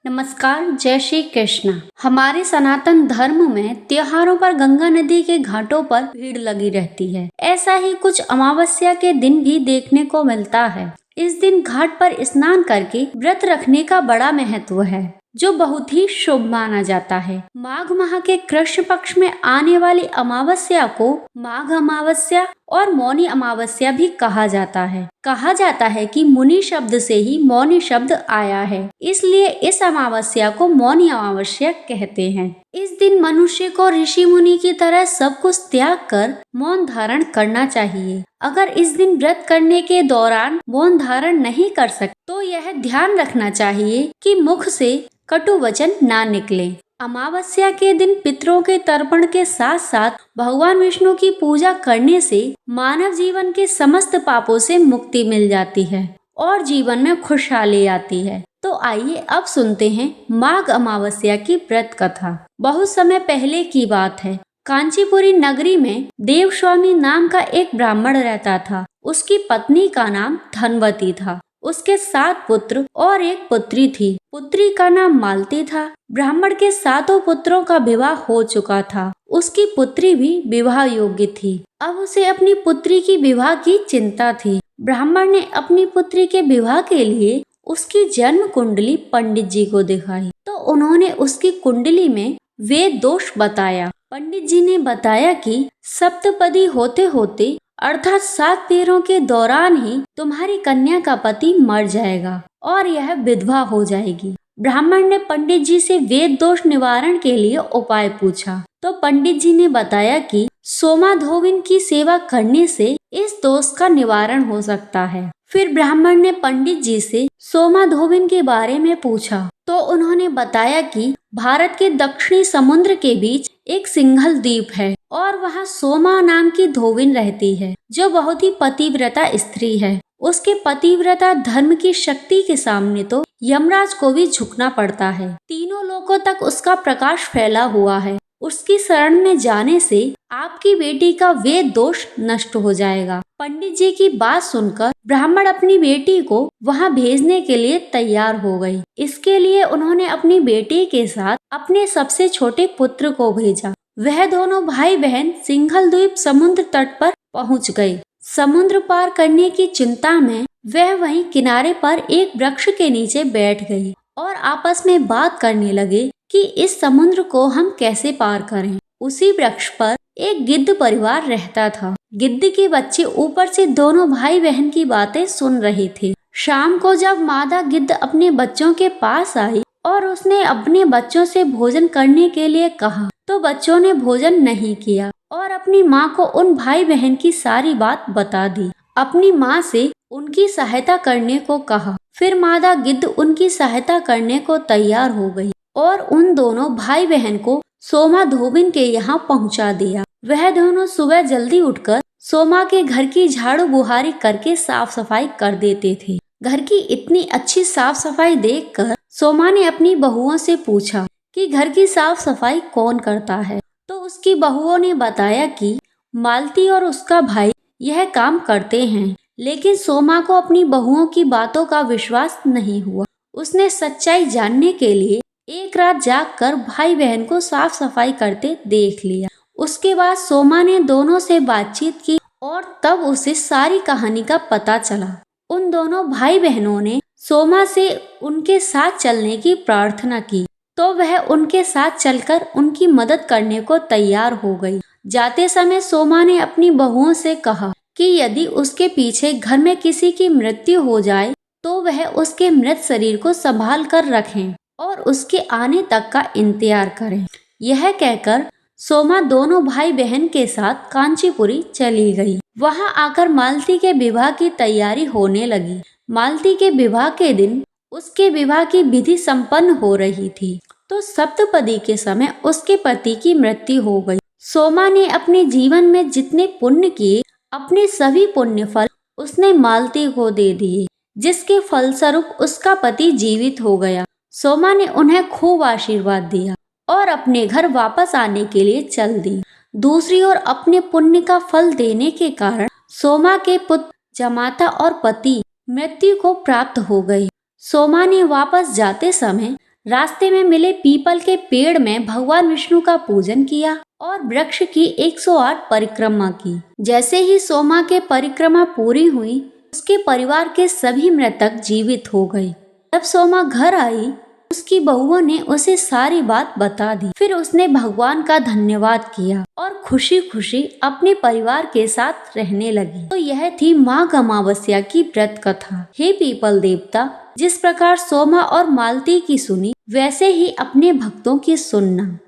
नमस्कार, जय श्री कृष्ण। हमारे सनातन धर्म में त्योहारों पर गंगा नदी के घाटों पर भीड़ लगी रहती है। ऐसा ही कुछ अमावस्या के दिन भी देखने को मिलता है। इस दिन घाट पर स्नान करके व्रत रखने का बड़ा महत्व है, जो बहुत ही शुभ माना जाता है। माघ माह के कृष्ण पक्ष में आने वाली अमावस्या को माघ अमावस्या और मौनी अमावस्या भी कहा जाता है। कहा जाता है कि मुनि शब्द से ही मौनी शब्द आया है, इसलिए इस अमावस्या को मौनी अमावस्या कहते हैं। इस दिन मनुष्य को ऋषि मुनि की तरह सब कुछ त्याग कर मौन धारण करना चाहिए। अगर इस दिन व्रत करने के दौरान मौन धारण नहीं कर सकते तो यह ध्यान रखना चाहिए कि मुख से कटु वचन ना निकले। अमावस्या के दिन पितरों के तर्पण के साथ साथ भगवान विष्णु की पूजा करने से मानव जीवन के समस्त पापों से मुक्ति मिल जाती है और जीवन में खुशहाली आती है। तो आइए अब सुनते हैं माघ अमावस्या की व्रत कथा। बहुत समय पहले की बात है। कांचीपुरी नगरी में देवस्वामी नाम का एक ब्राह्मण रहता था। उसकी पत्नी का नाम धनवती था। उसके 7 पुत्र और एक पुत्री थी। पुत्री का नाम मालती था। ब्राह्मण के 7 पुत्रों का विवाह हो चुका था। उसकी पुत्री भी विवाह योग्य थी। अब उसे अपनी पुत्री की विवाह की चिंता थी। ब्राह्मण ने अपनी पुत्री के विवाह के लिए उसकी जन्म कुंडली पंडित जी को दिखाई, तो उन्होंने उसकी कुंडली में वेद दोष बताया। पंडित जी ने बताया कि सप्तपदी होते होते अर्थात 7 पैरों के दौरान ही तुम्हारी कन्या का पति मर जाएगा और यह विधवा हो जाएगी। ब्राह्मण ने पंडित जी से वेद दोष निवारण के लिए उपाय पूछा, तो पंडित जी ने बताया कि सोमाधोविन की सेवा करने से इस दोष का निवारण हो सकता है। फिर ब्राह्मण ने पंडित जी से सोमाधोविन के बारे में पूछा, तो उन्होंने बताया कि भारत के दक्षिणी समुद्र के बीच एक सिंघल द्वीप है और वहाँ सोमा नाम की धोबिन रहती है, जो बहुत ही पतिव्रता स्त्री है। उसके पतिव्रता धर्म की शक्ति के सामने तो यमराज को भी झुकना पड़ता है। तीनों लोकों तक उसका प्रकाश फैला हुआ है। उसकी शरण में जाने से आपकी बेटी का वेद दोष नष्ट हो जाएगा। पंडित जी की बात सुनकर ब्राह्मण अपनी बेटी को वहां भेजने के लिए तैयार हो गई। इसके लिए उन्होंने अपनी बेटी के साथ अपने सबसे छोटे पुत्र को भेजा। वह दोनों भाई बहन सिंघल द्वीप समुद्र तट पर पहुंच गए। समुद्र पार करने की चिंता में वह वहीं किनारे पर एक वृक्ष के नीचे बैठ गई और आपस में बात करने लगे कि इस समुद्र को हम कैसे पार करें। उसी वृक्ष पर एक गिद्ध परिवार रहता था। गिद्ध के बच्चे ऊपर से दोनों भाई बहन की बातें सुन रहे थे। शाम को जब मादा गिद्ध अपने बच्चों के पास आई और उसने अपने बच्चों से भोजन करने के लिए कहा, तो बच्चों ने भोजन नहीं किया और अपनी माँ को उन भाई बहन की सारी बात बता दी। अपनी माँ से उनकी सहायता करने को कहा। फिर मादा गिद्ध उनकी सहायता करने को तैयार हो गई और उन दोनों भाई बहन को सोमा धोबिन के यहाँ पहुँचा दिया। वह दोनों सुबह जल्दी उठकर सोमा के घर की झाड़ू बुहारी करके साफ सफाई कर देते थे। घर की इतनी अच्छी साफ सफाई देखकर सोमा ने अपनी बहुओं से पूछा कि घर की साफ सफाई कौन करता है, तो उसकी बहुओं ने बताया कि मालती और उसका भाई यह काम करते हैं। लेकिन सोमा को अपनी बहुओं की बातों का विश्वास नहीं हुआ। उसने सच्चाई जानने के लिए एक रात जागकर भाई बहन को साफ सफाई करते देख लिया। उसके बाद सोमा ने दोनों से बातचीत की और तब उसे सारी कहानी का पता चला। उन दोनों भाई बहनों ने सोमा से उनके साथ चलने की प्रार्थना की, तो वह उनके साथ चलकर उनकी मदद करने को तैयार हो गई। जाते समय सोमा ने अपनी बहुओं से कहा कि यदि उसके पीछे घर में किसी की मृत्यु हो जाए तो वह उसके मृत शरीर को संभाल कर रखें और उसके आने तक का इंतजार करें। यह कहकर सोमा दोनों भाई बहन के साथ कांचीपुरी चली गई। वहां आकर मालती के विवाह की तैयारी होने लगी। मालती के विवाह के दिन उसके विवाह की विधि संपन्न हो रही थी, तो सप्तपदी के समय उसके पति की मृत्यु हो गई। सोमा ने अपने जीवन में जितने पुण्य किए, अपने सभी पुण्य फल उसने मालती को दे दिए, जिसके फलस्वरूप उसका पति जीवित हो गया। सोमा ने उन्हें खूब आशीर्वाद दिया और अपने घर वापस आने के लिए चल दी। दूसरी ओर अपने पुण्य का फल देने के कारण सोमा के पुत्र जमाता और पति मृत्यु को प्राप्त हो गए। सोमा ने वापस जाते समय रास्ते में मिले पीपल के पेड़ में भगवान विष्णु का पूजन किया और वृक्ष की 108 परिक्रमा की। जैसे ही सोमा के परिक्रमा पूरी हुई, उसके परिवार के सभी मृतक जीवित हो गए। जब सोमा घर आई, उसकी बहुओं ने उसे सारी बात बता दी। फिर उसने भगवान का धन्यवाद किया और खुशी खुशी अपने परिवार के साथ रहने लगी। तो यह थी माघ अमावस्या की व्रत कथा। हे पीपल देवता, जिस प्रकार सोमा और मालती की सुनी, वैसे ही अपने भक्तों की सुनना।